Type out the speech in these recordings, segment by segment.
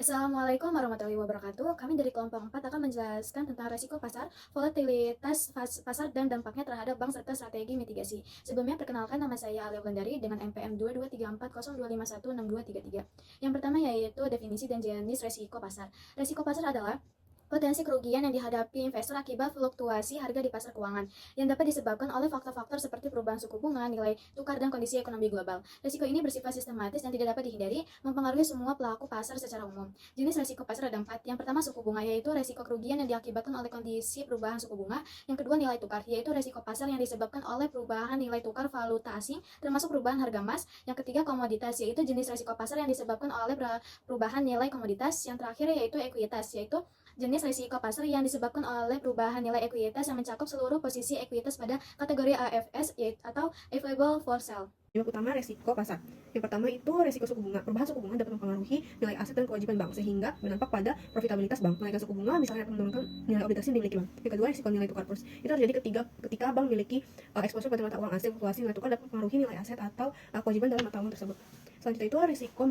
Assalamualaikum warahmatullahi wabarakatuh. Kami dari kelompok 4 akan menjelaskan tentang resiko pasar, volatilitas pasar, dan dampaknya terhadap bank serta strategi mitigasi. Sebelumnya, perkenalkan nama saya Alia Wulandari dengan NPM 223402516233. Yang pertama yaitu definisi dan jenis resiko pasar. Resiko pasar adalah potensi kerugian yang dihadapi investor akibat fluktuasi harga di pasar keuangan yang dapat disebabkan oleh faktor-faktor seperti perubahan suku bunga, nilai tukar, dan kondisi ekonomi global. Risiko ini bersifat sistematis dan tidak dapat dihindari, mempengaruhi semua pelaku pasar secara umum. Jenis risiko pasar ada 4. Yang pertama suku bunga, yaitu risiko kerugian yang diakibatkan oleh kondisi perubahan suku bunga. Yang kedua nilai tukar, yaitu risiko pasar yang disebabkan oleh perubahan nilai tukar valuta asing, termasuk perubahan harga emas. Yang ketiga komoditas, yaitu jenis risiko pasar yang disebabkan oleh perubahan nilai komoditas. Yang terakhir yaitu ekuitas, yaitu jenis risiko pasar yang disebabkan oleh perubahan nilai ekuitas yang mencakup seluruh posisi ekuitas pada kategori AFS atau Available for Sale. Penyebab utama resiko pasar. Yang pertama itu resiko suku bunga. Perubahan suku bunga dapat mempengaruhi nilai aset dan kewajiban bank sehingga berdampak pada profitabilitas bank. Menaikkan suku bunga misalnya akan menurunkan nilai obligasi yang dimiliki bank. Yang kedua risiko nilai tukar kurs. Itu terjadi ketika bank memiliki eksposur pada mata uang asing. Fluktuasi nilai tukar dapat mempengaruhi nilai aset atau kewajiban dalam mata uang tersebut. Selanjutnya itu risiko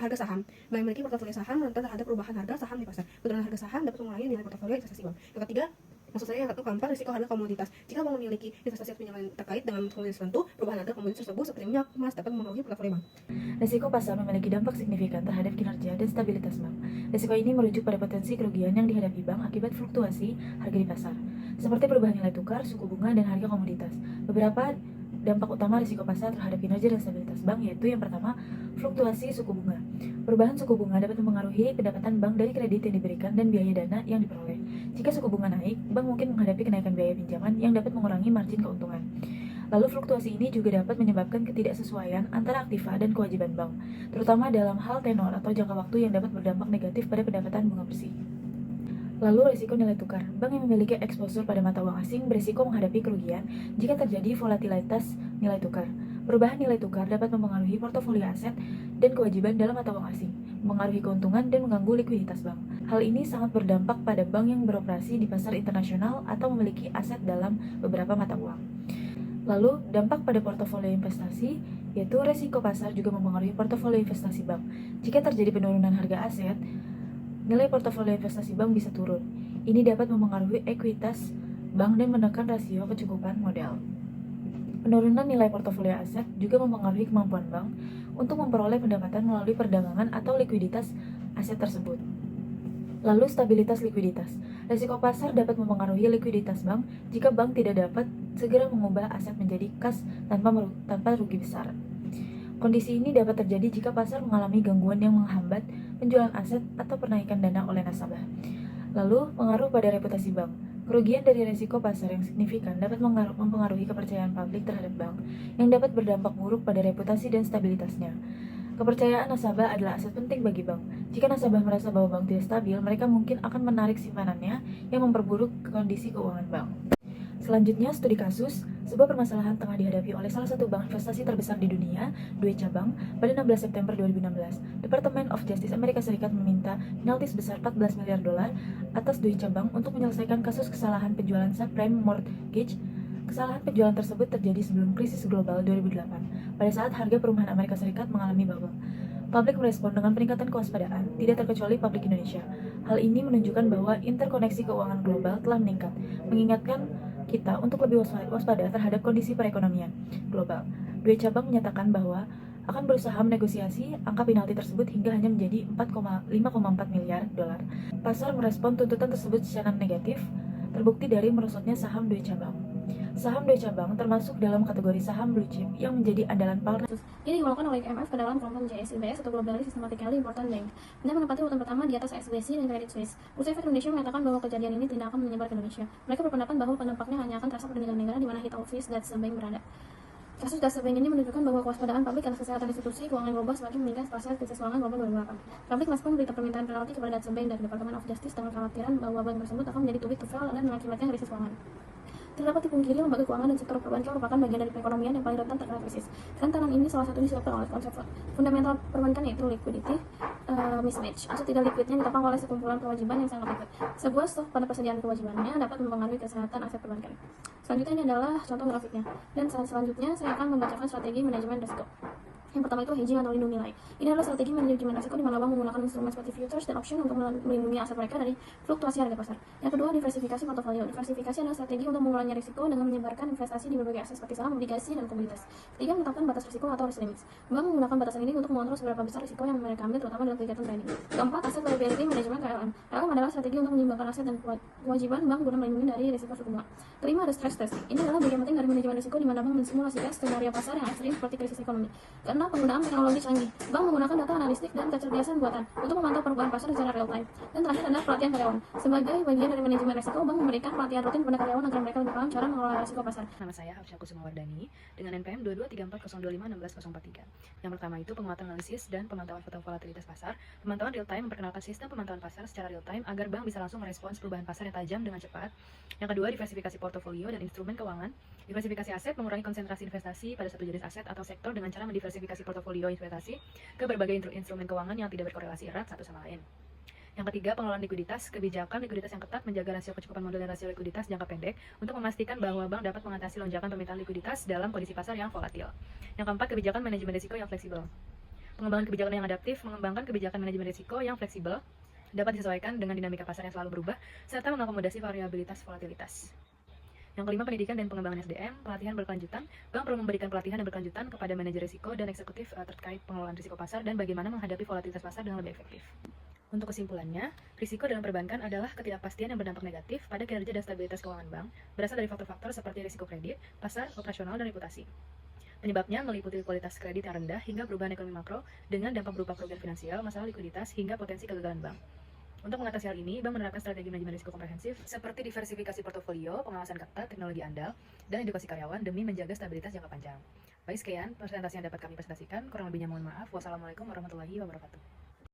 harga saham. Bank memiliki portofolio saham rentan terhadap perubahan harga saham di pasar. Penurunan harga saham dapat mengurangi nilai portofolio investasi bank. Yang ketiga, yang keempat, risiko harga komoditas. Jika bank memiliki investasi atau pinjaman terkait dengan komoditas tertentu, perubahan harga komoditas tersebut seperti minyak, emas dapat mempengaruhi portofolio bank. Risiko pasar memiliki dampak signifikan terhadap kinerja dan stabilitas bank. Risiko ini merujuk pada potensi kerugian yang dihadapi bank akibat fluktuasi harga di pasar, seperti perubahan nilai tukar, suku bunga, dan harga komoditas. Beberapa dampak utama risiko pasar terhadap kinerja dan stabilitas bank yaitu yang pertama, fluktuasi suku bunga. Perubahan suku bunga dapat mempengaruhi pendapatan bank dari kredit yang diberikan dan biaya dana yang diperoleh. Jika suku bunga naik, bank mungkin menghadapi kenaikan biaya pinjaman yang dapat mengurangi margin keuntungan. Lalu fluktuasi ini juga dapat menyebabkan ketidaksesuaian antara aktiva dan kewajiban bank, terutama dalam hal tenor atau jangka waktu yang dapat berdampak negatif pada pendapatan bunga bersih. Lalu risiko nilai tukar. Bank yang memiliki eksposur pada mata uang asing berisiko menghadapi kerugian jika terjadi volatilitas nilai tukar. Perubahan nilai tukar dapat mempengaruhi portofolio aset dan kewajiban dalam mata uang asing, mempengaruhi keuntungan dan mengganggu likuiditas bank. Hal ini sangat berdampak pada bank yang beroperasi di pasar internasional atau memiliki aset dalam beberapa mata uang. Lalu, dampak pada portofolio investasi, yaitu risiko pasar juga mempengaruhi portofolio investasi bank. Jika terjadi penurunan harga aset, nilai portofolio investasi bank bisa turun. Ini dapat mempengaruhi ekuitas bank dan menekan rasio kecukupan modal. Penurunan nilai portofolio aset juga mempengaruhi kemampuan bank untuk memperoleh pendapatan melalui perdagangan atau likuiditas aset tersebut. Lalu stabilitas likuiditas. Risiko pasar dapat mempengaruhi likuiditas bank jika bank tidak dapat segera mengubah aset menjadi kas tanpa rugi besar. Kondisi ini dapat terjadi jika pasar mengalami gangguan yang menghambat penjualan aset atau penaikan dana oleh nasabah. Lalu, pengaruh pada reputasi bank. Kerugian dari risiko pasar yang signifikan dapat mempengaruhi kepercayaan publik terhadap bank, yang dapat berdampak buruk pada reputasi dan stabilitasnya. Kepercayaan nasabah adalah aset penting bagi bank. Jika nasabah merasa bahwa bank tidak stabil, mereka mungkin akan menarik simpanannya yang memperburuk kondisi keuangan bank. Selanjutnya, studi kasus. Sebuah permasalahan tengah dihadapi oleh salah satu bank investasi terbesar di dunia, Deutsche Bank, pada 16 September 2016. Department of Justice Amerika Serikat meminta penalti sebesar 14 miliar dolar atas Deutsche Bank untuk menyelesaikan kasus kesalahan penjualan subprime mortgage. Kesalahan penjualan tersebut terjadi sebelum krisis global 2008, pada saat harga perumahan Amerika Serikat mengalami bubble. Publik merespon dengan peningkatan kewaspadaan, tidak terkecuali publik Indonesia. Hal ini menunjukkan bahwa interkoneksi keuangan global telah meningkat, mengingatkan kita untuk lebih waspada terhadap kondisi perekonomian global. Deutsche Bank menyatakan bahwa akan berusaha menegosiasi angka penalti tersebut hingga hanya menjadi 5,4 miliar dolar. Pasar merespon tuntutan tersebut secara negatif, terbukti dari merosotnya saham Deutsche Bank. Saham Deutsche Bank termasuk dalam kategori saham blue chip yang menjadi andalan palsu. Ini digolongkan oleh IMF ke dalam kelompok JSIBS atau Globally Systematically Important Bank dan menempati urutan pertama di atas SBC dan Credit Suisse. Bursa Efek Indonesia menyatakan bahwa kejadian ini tidak akan menyebar ke Indonesia. Mereka berpendapat bahwa dampaknya hanya akan terasa pada negara-negara di mana hit office Deutsche Bank berada. Kasus Deutsche Bank ini menunjukkan bahwa kewaspadaan publik atas kesehatan institusi keuangan global semakin meningkat pasca krisis keuangan global 2008. Publik merespon berita permintaan penalti kepada Deutsche Bank dari Department of Justice dengan kekhawatiran bahwa bank tersebut akan menjadi too big to fail dan mengakibatkan krisis keuangan. Tidak dapat dipungkiri, lembaga keuangan dan sektor perbankan merupakan bagian dari perekonomian yang paling rentan terkena krisis. Kerentanan ini salah satunya disebabkan oleh konsep fundamental perbankan yaitu liquidity mismatch, atau tidak liquidnya ditopang oleh sekumpulan kewajiban yang sangat liquid. Sebuah stok pada persediaan kewajibannya dapat mempengaruhi kesehatan aset perbankan. Selanjutnya ini adalah contoh grafiknya, dan selanjutnya saya akan membacakan strategi manajemen risiko. Yang pertama itu hedging atau lindung nilai. Ini adalah strategi manajemen risiko di mana bank menggunakan instrumen seperti futures dan option untuk melindungi aset mereka dari fluktuasi harga pasar. Yang kedua, diversifikasi portofolio. Diversifikasi adalah strategi untuk mengurangi risiko dengan menyebarkan investasi di berbagai aset seperti saham, obligasi, dan komoditas. Ketiga, menetapkan batas risiko atau risk limits. Bank menggunakan batasan ini untuk mengontrol seberapa besar risiko yang mereka ambil, terutama dalam kegiatan trading. Keempat, aset liability management (ALM). ALM adalah strategi untuk menyeimbangkan aset dan kewajiban bank guna melindungi dari risiko suku bunga. Kelima, ada stress test. Ini adalah bagian penting dari manajemen risiko di mana bank mensimulasikan skenario pasar yang ekstrim seperti krisis ekonomi. Keenam, penggunaan teknologi canggih. Bank menggunakan data analistik dan kecerdasan buatan untuk memantau perubahan pasar secara real time. Dan terakhir adalah pelatihan karyawan. Sebagai bagian dari manajemen risiko, bank memberikan pelatihan rutin kepada karyawan agar mereka lebih paham cara mengelola risiko pasar. Nama saya Hafsya Kusuma Wardani dengan NPM 223402516043. Yang pertama itu penguatan analisis dan pemantauan volatilitas pasar. Pemantauan real time memperkenalkan sistem pemantauan pasar secara real time agar bank bisa langsung merespons perubahan pasar yang tajam dengan cepat. Yang kedua, diversifikasi portofolio dan instrumen keuangan. Diversifikasi aset mengurangi konsentrasi investasi pada satu jenis aset atau sektor dengan cara mendiversifikasi portofolio investasi ke berbagai instrumen keuangan yang tidak berkorelasi erat satu sama lain. Yang ketiga, pengelolaan likuiditas. Kebijakan likuiditas yang ketat menjaga rasio kecukupan modal dan rasio likuiditas jangka pendek untuk memastikan bahwa bank dapat mengatasi lonjakan permintaan likuiditas dalam kondisi pasar yang volatil. Yang keempat, kebijakan manajemen risiko yang fleksibel. Pengembangan kebijakan yang adaptif mengembangkan kebijakan manajemen risiko yang fleksibel dapat disesuaikan dengan dinamika pasar yang selalu berubah serta mengakomodasi variabilitas volatilitas. Yang kelima, pendidikan dan pengembangan SDM, pelatihan berkelanjutan. Bank perlu memberikan pelatihan yang berkelanjutan kepada manajer risiko dan eksekutif terkait pengelolaan risiko pasar dan bagaimana menghadapi volatilitas pasar dengan lebih efektif. Untuk kesimpulannya, risiko dalam perbankan adalah ketidakpastian yang berdampak negatif pada kinerja dan stabilitas keuangan bank, berasal dari faktor-faktor seperti risiko kredit, pasar, operasional, dan reputasi. Penyebabnya meliputi kualitas kredit yang rendah hingga perubahan ekonomi makro dengan dampak berupa kerugian finansial, masalah likuiditas, hingga potensi kegagalan bank. Untuk mengatasi hal ini, bank menerapkan strategi manajemen risiko komprehensif seperti diversifikasi portofolio, pengawasan ketat, teknologi andal, dan edukasi karyawan demi menjaga stabilitas jangka panjang. Baik, sekian presentasi yang dapat kami presentasikan. Kurang lebihnya mohon maaf. Wassalamualaikum warahmatullahi wabarakatuh.